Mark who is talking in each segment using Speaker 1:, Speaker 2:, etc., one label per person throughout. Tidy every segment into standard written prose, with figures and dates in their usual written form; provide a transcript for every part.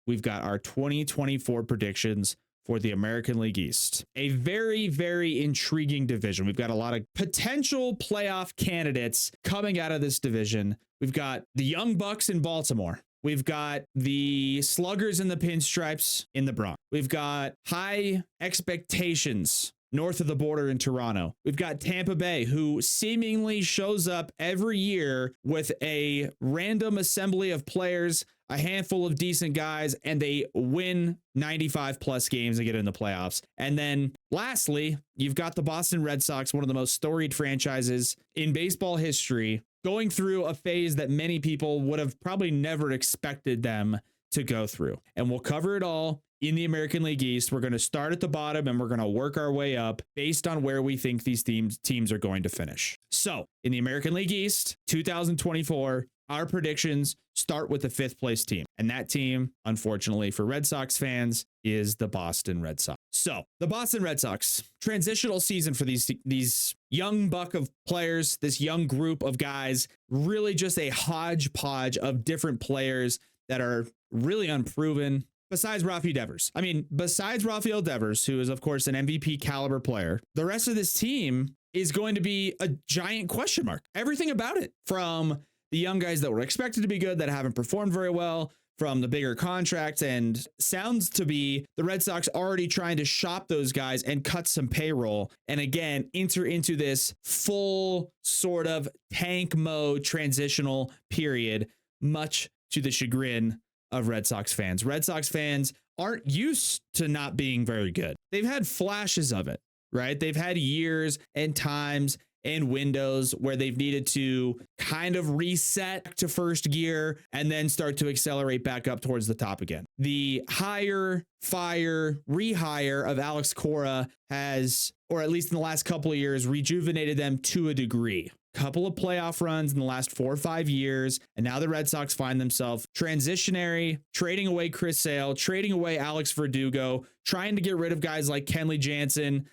Speaker 1: we've got our 2024 predictions for the American League East. A very, very intriguing division. We've got a lot of potential playoff candidates coming out of this division. We've got the Young Bucks in Baltimore. We've got the Sluggers and the Pinstripes in the Bronx. We've got high expectations north of the border in Toronto. We've got Tampa Bay, who seemingly shows up every year with a random assembly of players, a handful of decent guys, and they win 95 plus games and get in the playoffs. And then lastly, you've got the Boston Red Sox, one of the most storied franchises in baseball history, going through a phase that many people would have probably never expected them to go through. And we'll cover it all in the American League East. We're going to start at the bottom and we're going to work our way up based on where we think these teams are going to finish. So in the American League East, 2024, our predictions start with the 5th place team. And that team, unfortunately for Red Sox fans, is the Boston Red Sox. So the Boston Red Sox, transitional season for these young buck of players, this young group of guys, really just a hodgepodge of different players that are really unproven. Besides Rafael Devers, who is, of course, an MVP caliber player, the rest of this team is going to be a giant question mark. Everything about it, from the young guys that were expected to be good that haven't performed very well, from the bigger contracts, and sounds to be the Red Sox already trying to shop those guys and cut some payroll. And again, enter into this full sort of tank mode transitional period, much to the chagrin of Red Sox fans. Red Sox fans aren't used to not being very good. They've had flashes of it, right? They've had years and times and windows where they've needed to kind of reset to first gear and then start to accelerate back up towards the top again. The hire, fire, rehire of Alex Cora has, or at least in the last couple of years, rejuvenated them to a degree. Couple of playoff runs in the last 4 or 5 years, and now the Red Sox find themselves transitionary, trading away Chris Sale, trading away Alex Verdugo, trying to get rid of guys like Kenley Jansen.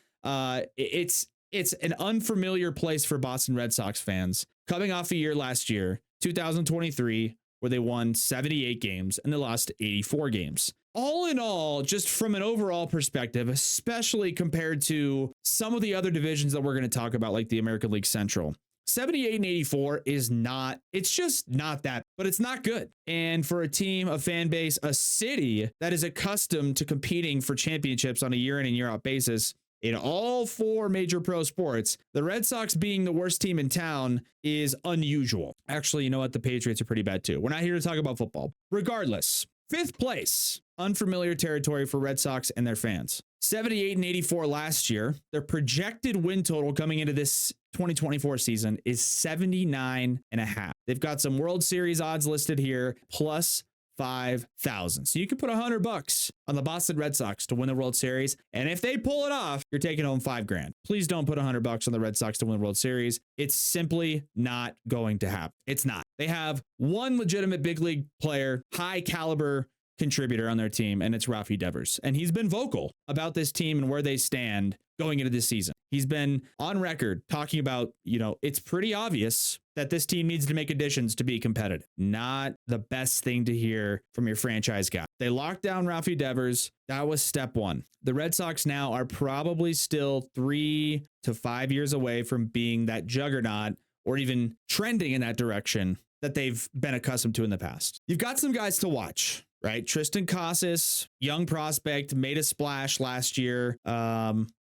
Speaker 1: It's an unfamiliar place for Boston Red Sox fans, coming off a year last year, 2023, where they won 78 games and they lost 84 games. All in all, just from an overall perspective, especially compared to some of the other divisions that we're going to talk about, like the American League Central, 78 and 84 is not, it's just not that, but it's not good. And for a team, a fan base, a city that is accustomed to competing for championships on a year in and year out basis in all 4 major pro sports, the Red Sox being the worst team in town is unusual. Actually, you know what? The Patriots are pretty bad too. We're not here to talk about football. Regardless, 5th place, unfamiliar territory for Red Sox and their fans. 78 and 84 last year. Their projected win total coming into this 2024 season is 79.5. They've got some World Series odds listed here, plus 5,000. So you can put $100 on the Boston Red Sox to win the World Series. And if they pull it off, you're taking home $5,000. Please don't put $100 on the Red Sox to win the World Series. It's simply not going to happen. It's not. They have one legitimate big league player, high caliber contributor on their team, and it's Rafael Devers. And he's been vocal about this team and where they stand going into this season. He's been on record talking about, it's pretty obvious that this team needs to make additions to be competitive. Not the best thing to hear from your franchise guy. They locked down Rafael Devers. That was step 1. The Red Sox now are probably still 3 to 5 years away from being that juggernaut or even trending in that direction that they've been accustomed to in the past. You've got some guys to watch, right? Tristan Casas, young prospect, made a splash last year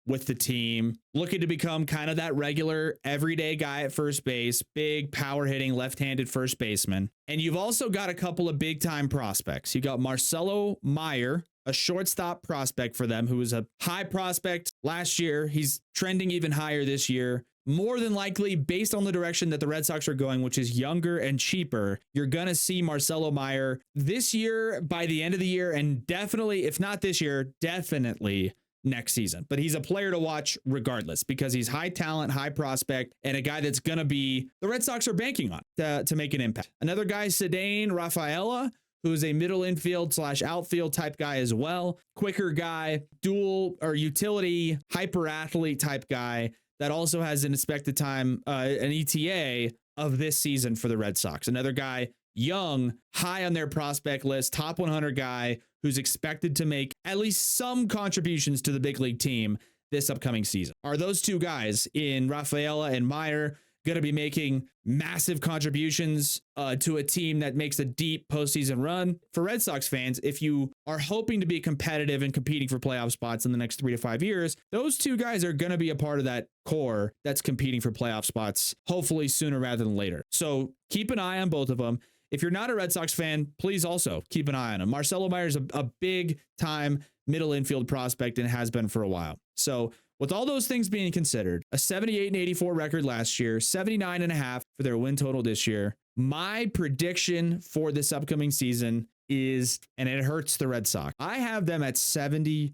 Speaker 1: with the team, looking to become kind of that regular everyday guy at first base, big power hitting left-handed first baseman. And you've also got a couple of big time prospects. You got Marcelo Meyer, a shortstop prospect for them, who was a high prospect last year. He's trending even higher this year. More than likely, based on the direction that the Red Sox are going, which is younger and cheaper, you're going to see Marcelo Meyer this year, by the end of the year, and definitely, if not this year, definitely next season. But he's a player to watch regardless, because he's high talent, high prospect, and a guy that's going to be, the Red Sox are banking on to make an impact. Another guy, Cedane Rafaela, who's a middle infield / outfield type guy as well. Quicker guy, dual or utility, hyper athlete type guy that also has an expected time, an ETA of this season for the Red Sox. Another guy, young, high on their prospect list, top 100 guy, who's expected to make at least some contributions to the big league team this upcoming season. Are those two guys in Rafaela and Meyer going to be making massive contributions to a team that makes a deep postseason run? For Red Sox fans, if you are hoping to be competitive and competing for playoff spots in the next 3 to 5 years, those two guys are going to be a part of that core that's competing for playoff spots, hopefully sooner rather than later. So keep an eye on both of them. If you're not a Red Sox fan, please also keep an eye on him. Marcelo Meyer's a big time middle infield prospect and has been for a while. So with all those things being considered, a 78-84 record last year, 79.5 for their win total this year. My prediction for this upcoming season is, and it hurts the Red Sox, I have them at 73-89.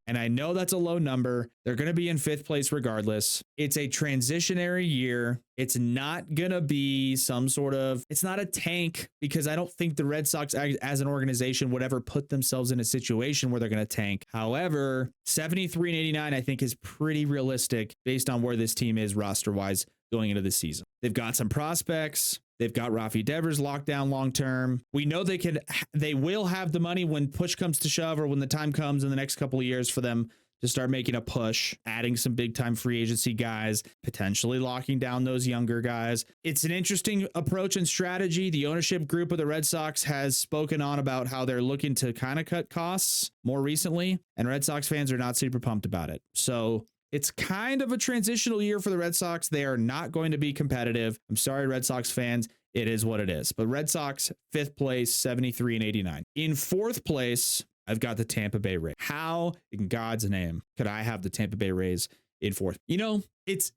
Speaker 1: And I know that's a low number. They're going to be in 5th place regardless. It's a transitionary year. It's not going to be it's not a tank, because I don't think the Red Sox as an organization would ever put themselves in a situation where they're going to tank. However, 73-89 I think is pretty realistic based on where this team is roster-wise going into the season. They've got some prospects. They've got Rafi Devers locked down long term. We know they will have the money when push comes to shove, or when the time comes in the next couple of years for them to start making a push, adding some big time free agency guys, potentially locking down those younger guys. It's an interesting approach and strategy. The ownership group of the Red Sox has spoken on about how they're looking to kind of cut costs more recently, and Red Sox fans are not super pumped about it. So it's kind of a transitional year for the Red Sox. They are not going to be competitive. I'm sorry, Red Sox fans. It is what it is. But Red Sox, 5th place, 73-89. In 4th place, I've got the Tampa Bay Rays. How in God's name could I have the Tampa Bay Rays in 4th? You know, it's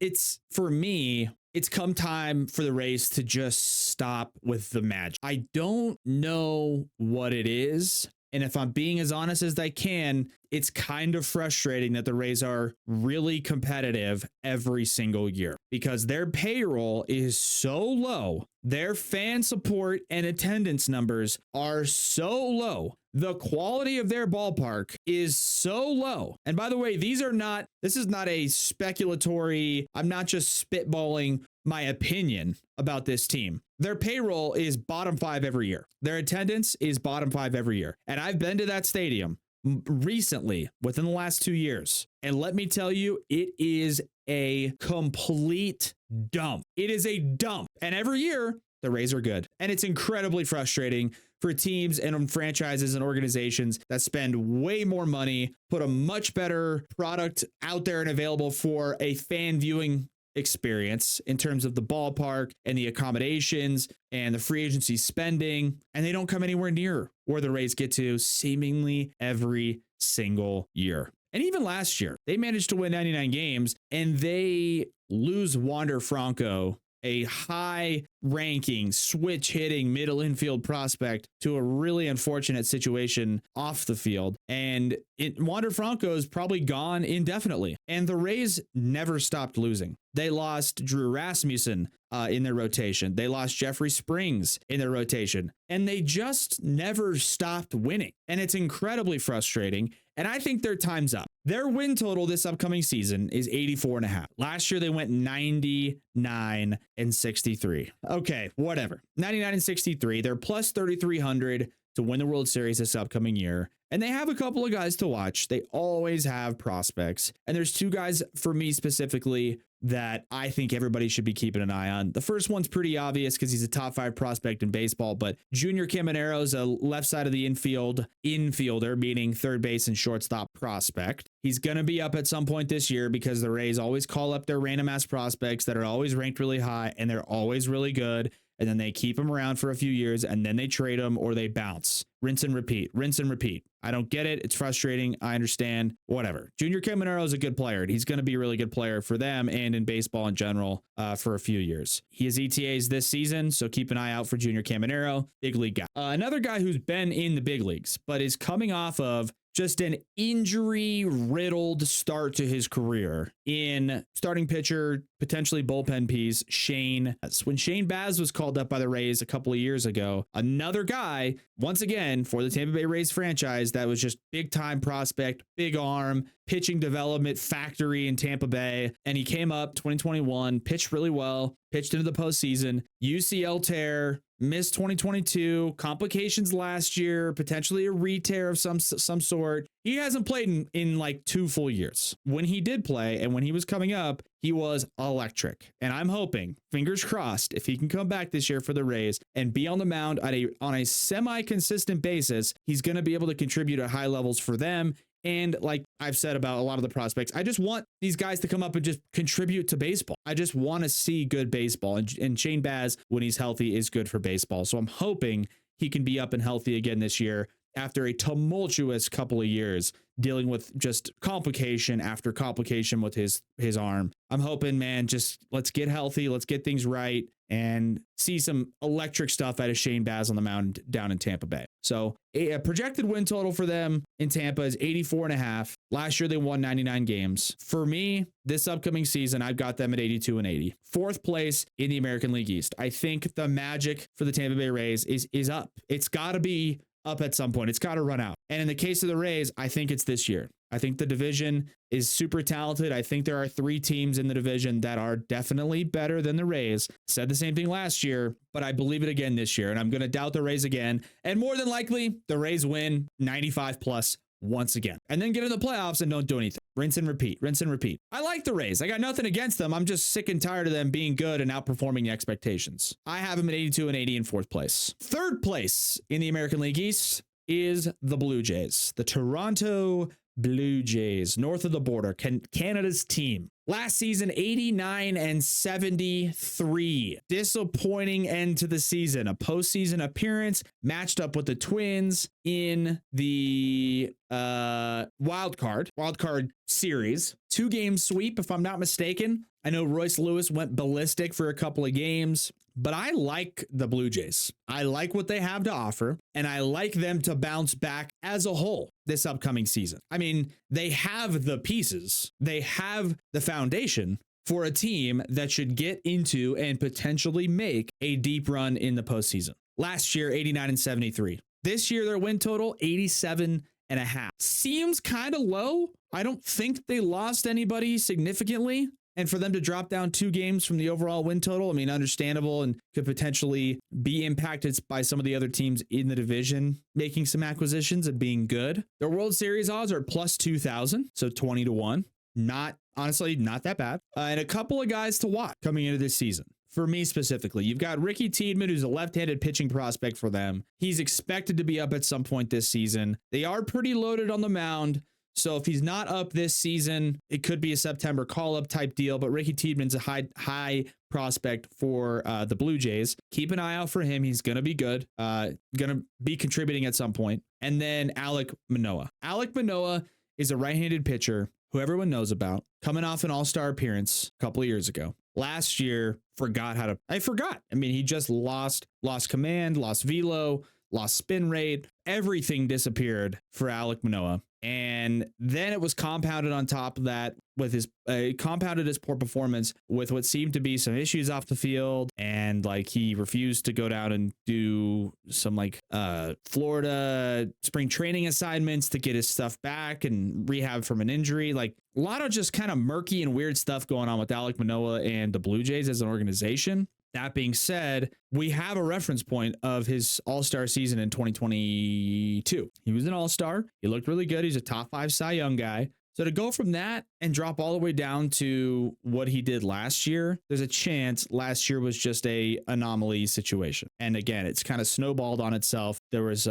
Speaker 1: for me, it's come time for the Rays to just stop with the magic. I don't know what it is. And if I'm being as honest as I can, it's kind of frustrating that the Rays are really competitive every single year, because their payroll is so low. Their fan support and attendance numbers are so low. The quality of their ballpark is so low. And by the way, this is not a speculatory, I'm not just spitballing my opinion about this team. Their payroll is bottom 5 every year. Their attendance is bottom 5 every year. And I've been to that stadium recently within the last 2 years. And let me tell you, it is a complete dump. It is a dump. And every year the Rays are good. And it's incredibly frustrating for teams and franchises and organizations that spend way more money, put a much better product out there and available for a fan viewing experience in terms of the ballpark and the accommodations and the free agency spending, and they don't come anywhere near where the Rays get to seemingly every single year. And even last year, they managed to win 99 games, and they lose Wander Franco, a high-ranking, switch-hitting middle infield prospect, to a really unfortunate situation off the field. And Wander Franco is probably gone indefinitely. And the Rays never stopped losing. They lost Drew Rasmussen in their rotation. They lost Jeffrey Springs in their rotation. And they just never stopped winning. And it's incredibly frustrating. And I think their time's up. Their win total this upcoming season is 84.5. Last year, they went 99-63. Okay, whatever. 99-63. They're plus 3,300 to win the World Series this upcoming year. And they have a couple of guys to watch. They always have prospects. And there's 2 guys for me specifically that I think everybody should be keeping an eye on. The first one's pretty obvious because he's a top 5 prospect in baseball, but Junior Camanero's a left side of the infielder, meaning third base and shortstop prospect. He's going to be up at some point this year because the Rays always call up their random ass prospects that are always ranked really high and they're always really good. And then they keep them around for a few years and then they trade them or they bounce. Rinse and repeat. I don't get it. It's frustrating. I understand. Whatever. Junior Caminero is a good player. And he's going to be a really good player for them and in baseball in general for a few years. He has ETAs this season, so keep an eye out for Junior Caminero. Big league guy. Another guy who's been in the big leagues, but is coming off of just an injury-riddled start to his career in starting pitcher, potentially bullpen piece, Shane Baz. When Shane Baz was called up by the Rays a couple of years ago, another guy, once again, for the Tampa Bay Rays franchise that was just big-time prospect, big arm, pitching development factory in Tampa Bay, and he came up 2021, pitched really well, pitched into the postseason, UCL tear, missed 2022, complications last year, potentially a re-tear of some sort. He hasn't played in like 2 full years. When he did play and when he was coming up, he was electric. And I'm hoping, fingers crossed, if he can come back this year for the Rays and be on the mound on a semi-consistent basis, he's going to be able to contribute at high levels for them. And like I've said about a lot of the prospects, I just want these guys to come up and just contribute to baseball. I just want to see good baseball. And Shane Baz, when he's healthy, is good for baseball. So I'm hoping he can be up and healthy again this year after a tumultuous couple of years dealing with just complication after complication with his arm. I'm hoping, man, just let's get healthy. Let's get things right and see some electric stuff out of Shane Baz on the mound down in Tampa Bay. So a projected win total for them in Tampa is 84.5. Last year, they won 99 games. For me, this upcoming season, I've got them at 82-80. 4th place in the American League East. I think the magic for the Tampa Bay Rays is up. It's got to be up at some point. It's got to run out. And in the case of the Rays, I think it's this year. I think the division is super talented. I think there are 3 teams in the division that are definitely better than the Rays. Said the same thing last year, but I believe it again this year. And I'm going to doubt the Rays again. And more than likely, the Rays win 95 plus once again. And then get in the playoffs and don't do anything. Rinse and repeat. Rinse and repeat. I like the Rays. I got nothing against them. I'm just sick and tired of them being good and outperforming expectations. I have them at 82-80 in 4th place. 3rd place in the American League East is the Blue Jays. The Toronto Blue Jays, north of the border, Canada's team. Last season, 89-73. Disappointing end to the season. A postseason appearance matched up with the Twins in the wild card series. 2-game sweep, if I'm not mistaken. I know Royce Lewis went ballistic for a couple of games, but I like the Blue Jays. I like what they have to offer, and I like them to bounce back as a whole this upcoming season. I mean, they have the pieces. They have the foundation for a team that should get into and potentially make a deep run in the postseason. Last year, 89-73. This year, their win total, 87.5. Seems kind of low. I don't think they lost anybody significantly. And for them to drop down 2 games from the overall win total, I mean, understandable and could potentially be impacted by some of the other teams in the division making some acquisitions and being good. Their World Series odds are plus 2,000, so 20-1. Honestly, not that bad. And a couple of guys to watch coming into this season. For me specifically, you've got Ricky Tiedemann, who's a left-handed pitching prospect for them. He's expected to be up at some point this season. They are pretty loaded on the mound. So if he's not up this season, it could be a September call-up type deal, but Ricky Tiedeman's a high prospect for the Blue Jays. Keep an eye out for him. He's going to be good, going to be contributing at some point. And then Alek Manoah. Alek Manoah is a right-handed pitcher who everyone knows about, coming off an all-star appearance a couple of years ago. Last year, I forgot. I mean, he just lost command, lost velo, lost spin rate. Everything disappeared for Alek Manoah. And then it was compounded on top of that with his poor performance with what seemed to be some issues off the field. And like he refused to go down and do some Florida spring training assignments to get his stuff back and rehab from an injury. Like a lot of just kind of murky and weird stuff going on with Alek Manoah and the Blue Jays as an organization. That being said, we have a reference point of his all-star season in 2022. He was an all-star. He looked really good. He's a top 5 Cy Young guy. So to go from that and drop all the way down to what he did last year, there's a chance last year was just a anomaly situation. And again, it's kind of snowballed on itself. There was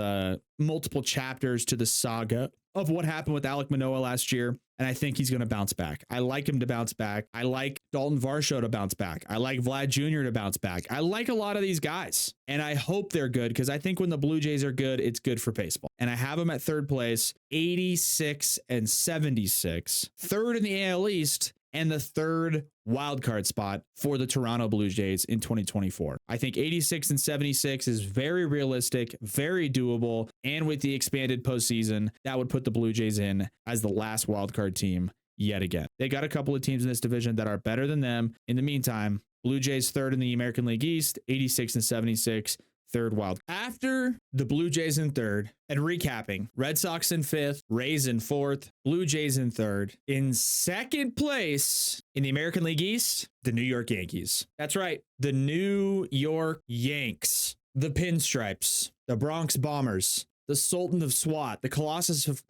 Speaker 1: multiple chapters to the saga of what happened with Alek Manoah last year. And I think he's going to bounce back. I like him to bounce back. I like Dalton Varsho to bounce back. I like Vlad Jr. to bounce back. I like a lot of these guys. And I hope they're good because I think when the Blue Jays are good, it's good for baseball. And I have them at 3rd place, 86-76. 3rd in the AL East and the 3rd wildcard spot for the Toronto Blue Jays in 2024. I think 86-76 is very realistic, very doable, and with the expanded postseason, that would put the Blue Jays in as the last wildcard team yet again. They got a couple of teams in this division that are better than them. In the meantime, Blue Jays 3rd in the American League East, 86-76. 3rd wild. After the Blue Jays in 3rd, and recapping, Red Sox in 5th, Rays in 4th, Blue Jays in 3rd. In 2nd place in the American League East, the New York Yankees. That's right, the New York Yanks. the Pinstripes, the Bronx Bombers, the Sultan of SWAT, the Colossus of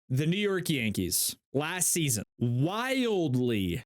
Speaker 1: the New York Yankees last season. Wildly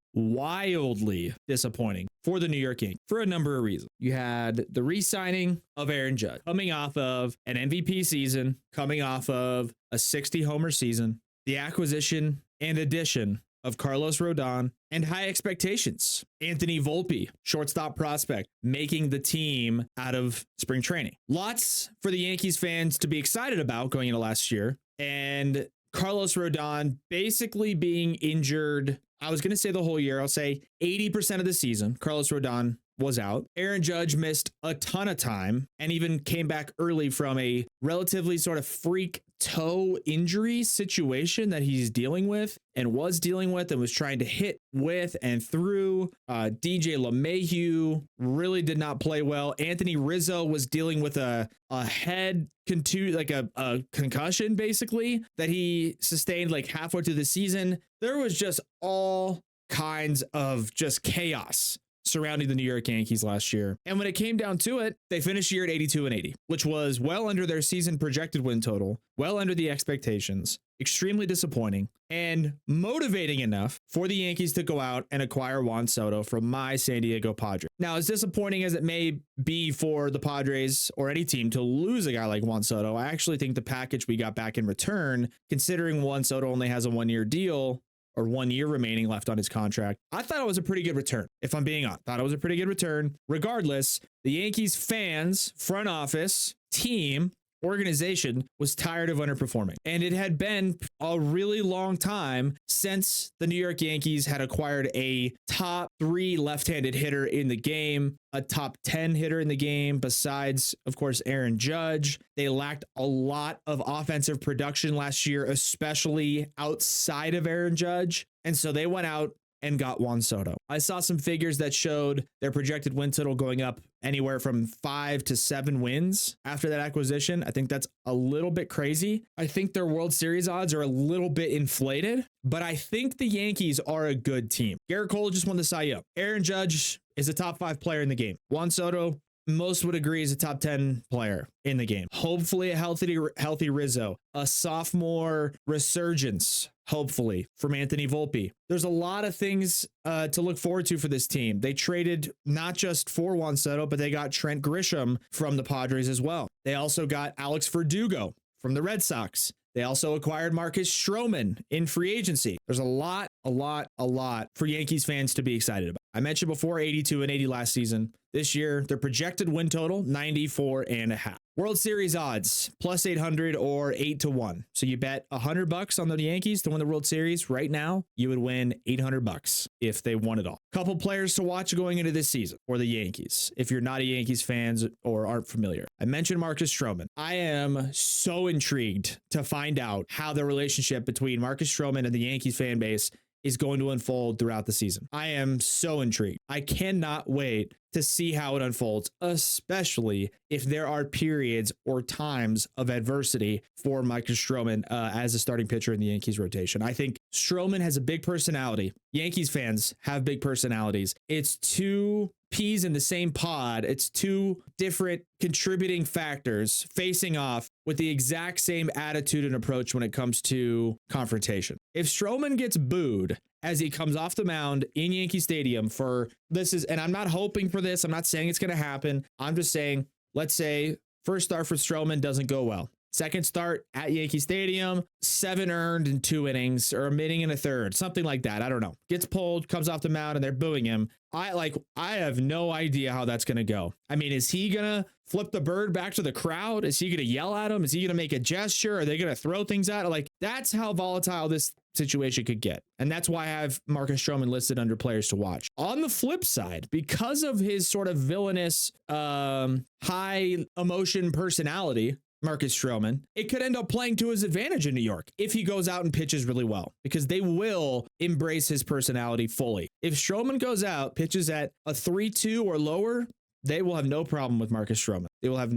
Speaker 1: disappointing for the New York Yankees for a number of reasons. You had the re-signing of Aaron Judge, coming off of an MVP season, coming off of a 60 homer season, the acquisition and addition of Carlos Rodon, and high expectations. Anthony Volpe, shortstop prospect, making the team out of spring training. Lots for the Yankees fans to be excited about going into last year. And Carlos Rodon basically being injured, I was going to say the whole year. I'll say 80% of the season, Carlos Rodon was out. Aaron Judge missed a ton of time and even came back early from a relatively sort of freak toe injury situation that he's dealing with and was trying to hit with and through. DJ LeMahieu really did not play well. Anthony Rizzo was dealing with a head a concussion basically that he sustained like halfway through the season. There was just all kinds of just chaos surrounding the New York Yankees last year. And when it came down to it, they finished the year at 82-80, which was well under their season projected win total, well under the expectations, extremely disappointing, and motivating enough for the Yankees to go out and acquire Juan Soto from my San Diego Padres. Now, as disappointing as it may be for the Padres or any team to lose a guy like Juan Soto, I actually think the package we got back in return, considering Juan Soto only has a 1-year deal, or 1 year remaining left on his contract, I thought it was a pretty good return. If I'm being honest, thought it was a pretty good return. Regardless, the Yankees fans, front office, team, organization was tired of underperforming. And it had been a really long time since the New York Yankees had acquired a top 3 left-handed hitter in the game, a top 10 hitter in the game, besides, of course, Aaron Judge. They lacked a lot of offensive production last year, especially outside of Aaron Judge. And so they went out and got Juan Soto. I saw some figures that showed their projected win total going up anywhere from 5 to 7 wins after that acquisition. I think that's a little bit crazy. I think their World Series odds are a little bit inflated, but I think the Yankees are a good team. Garrett Cole just won the Cy Young. Aaron Judge is a top 5 player in the game. Juan Soto, most would agree, is a top 10 player in the game. Hopefully a healthy Rizzo, a sophomore resurgence, hopefully, from Anthony Volpe. There's a lot of things to look forward to for this team. They traded not just for Juan Soto, but they got Trent Grisham from the Padres as well. They also got Alex Verdugo from the Red Sox. They also acquired Marcus Stroman in free agency. There's a lot for Yankees fans to be excited about. I mentioned before 82-80 last season. This year, their projected win total, 94.5. World Series odds, plus 800 or 8-1. So you bet $100 on the Yankees to win the World Series. Right now, you would win $800 if they won it all. Couple players to watch going into this season for the Yankees, if you're not a Yankees fan or aren't familiar. I mentioned Marcus Stroman. I am so intrigued to find out how the relationship between Marcus Stroman and the Yankees fan base is going to unfold throughout the season. I am so intrigued. I cannot wait to see how it unfolds, especially if there are periods or times of adversity for Marcus Stroman as a starting pitcher in the Yankees rotation. I think Stroman has a big personality. Yankees fans have big personalities. It's 2 peas in the same pod. It's 2 different contributing factors facing off with the exact same attitude and approach when it comes to confrontation. If Stroman gets booed as he comes off the mound in Yankee Stadium and I'm not hoping for this, I'm not saying it's going to happen. I'm just saying, let's say first start for Stroman doesn't go well. Second start at Yankee Stadium, 7 earned in 2 innings or an inning and a third, something like that. I don't know. Gets pulled, comes off the mound, and they're booing him. I have no idea how that's going to go. I mean, is he going to flip the bird back to the crowd? Is he going to yell at him? Is he going to make a gesture? Are they going to throw things at him? That's how volatile this situation could get. And that's why I have Marcus Stroman listed under players to watch. On the flip side, because of his sort of villainous, high emotion personality, Marcus Stroman, it could end up playing to his advantage in New York if he goes out and pitches really well, because they will embrace his personality fully. If Stroman goes out, pitches at a 3-2 or lower, they will have no problem with Marcus Stroman. They will have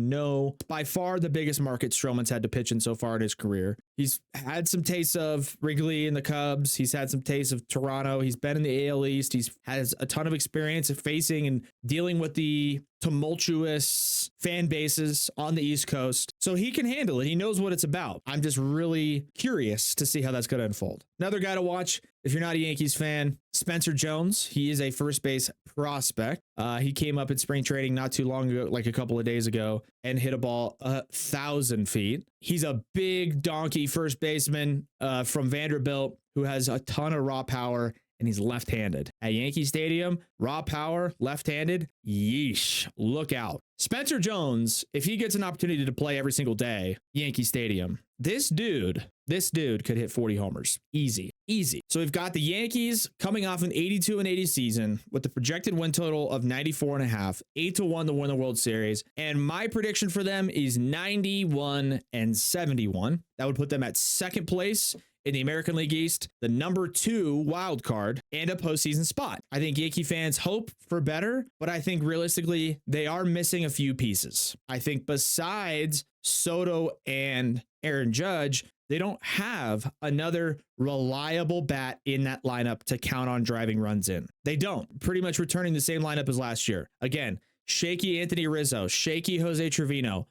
Speaker 1: by far the biggest market Stroman's had to pitch in so far in his career. He's had some tastes of Wrigley and the Cubs. He's had some tastes of Toronto. He's been in the AL East. Has a ton of experience of facing and dealing with the tumultuous fan bases on the East Coast. So he can handle it. He knows what it's about. I'm just really curious to see how that's going to unfold. Another guy to watch, if you're not a Yankees fan, Spencer Jones. He is a first base prospect. He came up in spring training not too long ago, like a couple of days ago, and hit a ball 1,000 feet. He's a big donkey first baseman from Vanderbilt who has a ton of raw power, and he's left-handed. At Yankee Stadium, raw power, left-handed, yeesh, look out. Spencer Jones, if he gets an opportunity to play every single day, Yankee Stadium, this dude could hit 40 homers. Easy. So we've got the Yankees coming off an 82-80 season with the projected win total of 94.5, 8-1 to win the World Series. And my prediction for them is 91-71. That would put them at second place in the American League East, the number 2 wild card, and a postseason spot. I think Yankee fans hope for better, but I think realistically, they are missing a few pieces. I think besides Soto and Aaron Judge, they don't have another reliable bat in that lineup to count on driving runs in. They don't. Pretty much returning the same lineup as last year. Again, shaky Anthony Rizzo, shaky Jose Trevino,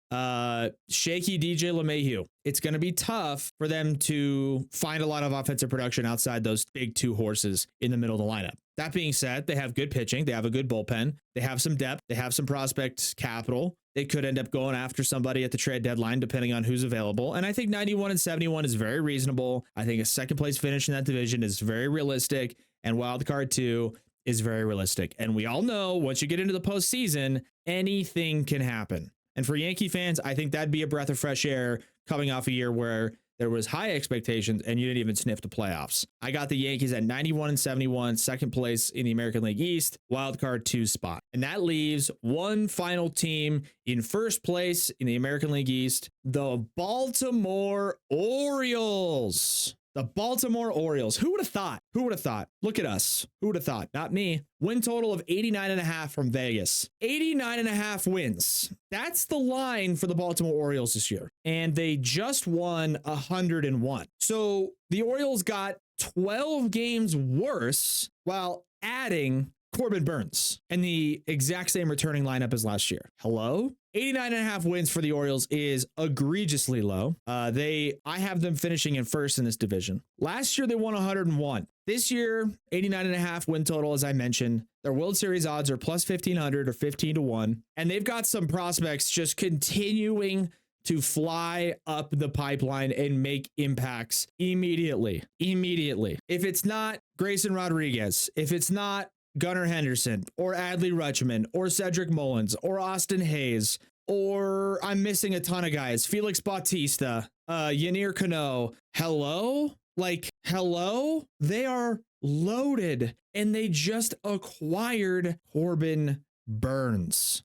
Speaker 1: shaky DJ LeMahieu. It's going to be tough for them to find a lot of offensive production outside those big 2 horses in the middle of the lineup. That being said, they have good pitching. They have a good bullpen. They have some depth. They have some prospect capital. They could end up going after somebody at the trade deadline, depending on who's available. And I think 91-71 is very reasonable. I think a second place finish in that division is very realistic. And wild card 2 is very realistic. And we all know once you get into the postseason, anything can happen. And for Yankee fans, I think that'd be a breath of fresh air coming off a year where there was high expectations and you didn't even sniff the playoffs. I got the Yankees at 91-71, second place in the American League East, wildcard 2 spot. And that leaves one final team in first place in the American League East, the Baltimore Orioles. The Baltimore Orioles. Who would have thought? Who would have thought? Look at us. Who would have thought? Not me. Win total of 89.5 from Vegas. 89.5 wins. That's the line for the Baltimore Orioles this year. And they just won 101. So the Orioles got 12 games worse while adding Corbin Burns and the exact same returning lineup as last year. Hello? 89.5 wins for the Orioles is egregiously low. I have them finishing in first in this division. Last year, they won 101. This year, 89.5 win total, as I mentioned. Their World Series odds are plus 1,500 or 15-1. And they've got some prospects just continuing to fly up the pipeline and make impacts immediately. If it's not Grayson Rodriguez, if it's not Gunnar Henderson or Adley Rutschman or Cedric Mullins or Austin Hayes, or I'm missing a ton of guys, Felix Bautista, Yanir Cano. Hello? They are loaded and they just acquired Corbin Burns.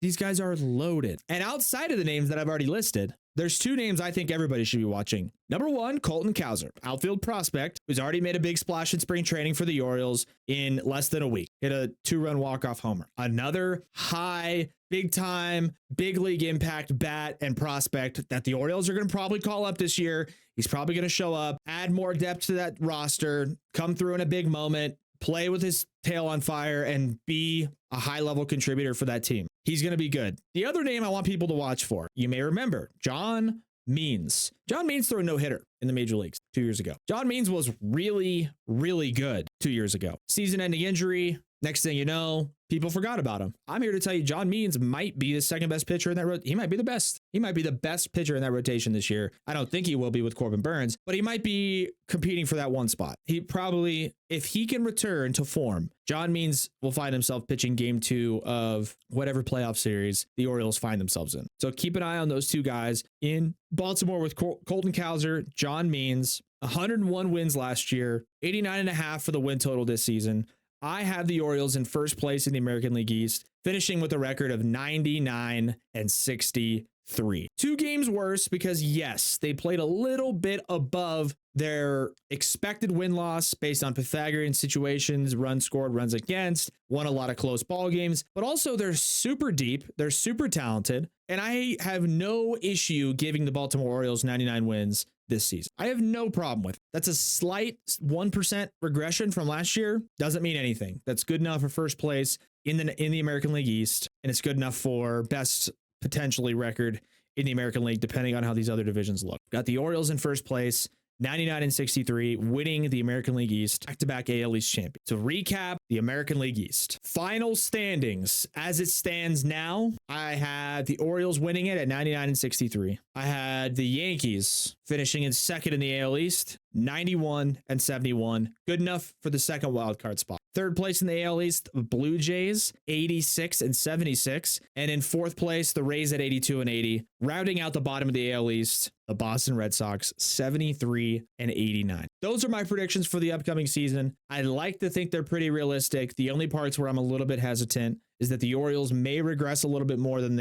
Speaker 1: These guys are loaded. And outside of the names that I've already listed, there's 2 names I think everybody should be watching. Number 1, Colton Cowser, outfield prospect, who's already made a big splash in spring training for the Orioles in less than a week. Hit a 2-run walk-off homer. Another high, big-time, big league impact bat and prospect that the Orioles are going to probably call up this year. He's probably going to show up, add more depth to that roster, come through in a big moment, play with his tail on fire, and be a high-level contributor for that team. He's going to be good. The other name I want people to watch for, you may remember, John Means. John Means threw a no-hitter in the major leagues 2 years ago. John Means was really, really good 2 years ago. Season-ending injury. Next thing you know, people forgot about him. I'm here to tell you, John Means might be the second best pitcher in that he might be the best. He might be the best pitcher in that rotation this year. I don't think he will be with Corbin Burns, but he might be competing for that one spot. He probably, if he can return to form, John Means will find himself pitching game 2 of whatever playoff series the Orioles find themselves in. So keep an eye on those 2 guys in Baltimore with Colton Cowser, John Means. 101 wins last year, 89.5 for the win total this season. I have the Orioles in first place in the American League East, finishing with a record of 99-63. 3. 2 games worse because, yes, they played a little bit above their expected win-loss based on Pythagorean situations, runs scored, runs against, won a lot of close ball games, but also they're super deep, they're super talented, and I have no issue giving the Baltimore Orioles 99 wins this season. I have no problem with it. That's a slight 1% regression from last year. Doesn't mean anything. That's good enough for first place in the American League East, and it's good enough for best potentially record in the American League, depending on how these other divisions look. Got the Orioles in first place, 99-63, winning the American League East, back-to-back AL East champion. To recap the American League East, final standings as it stands now, I had the Orioles winning it at 99-63. I had the Yankees finishing in second in the AL East, 91-71, good enough for the second wildcard spot. Third place in the AL East, Blue Jays, 86-76. And in fourth place, the Rays at 82-80. Rounding out the bottom of the AL East, the Boston Red Sox, 73-89. Those are my predictions for the upcoming season. I like to think they're pretty realistic. The only parts where I'm a little bit hesitant is that the Orioles may regress a little bit more than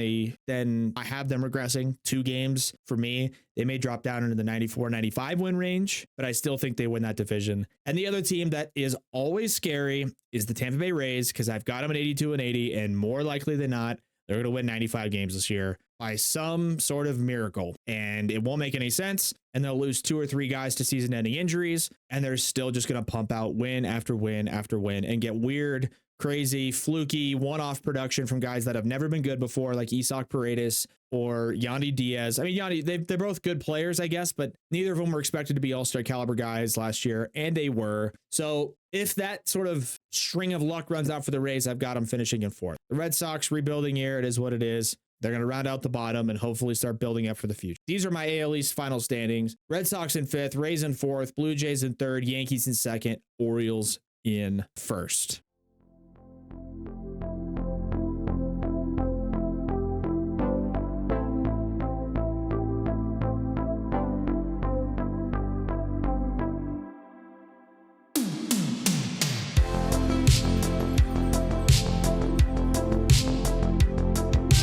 Speaker 1: I have them regressing. 2 games for me. They may drop down into the 94-95 win range, but I still think they win that division. And the other team that is always scary is the Tampa Bay Rays, because I've got them at 82-80, and more likely than not, they're going to win 95 games this year by some sort of miracle. And it won't make any sense. And they'll lose 2 or 3 guys to season-ending injuries, and they're still just going to pump out win after win after win and get weird, crazy, fluky, one-off production from guys that have never been good before, like Isaac Paredes or Yandy Diaz. I mean, Yandy, they're both good players, I guess, but neither of them were expected to be all-star caliber guys last year, and they were. So if that sort of string of luck runs out for the Rays, I've got them finishing in 4th. The Red Sox rebuilding year, it is what it is. They're going to round out the bottom and hopefully start building up for the future. These are my AL East final standings. Red Sox in 5th, Rays in 4th, Blue Jays in 3rd, Yankees in 2nd, Orioles in 1st.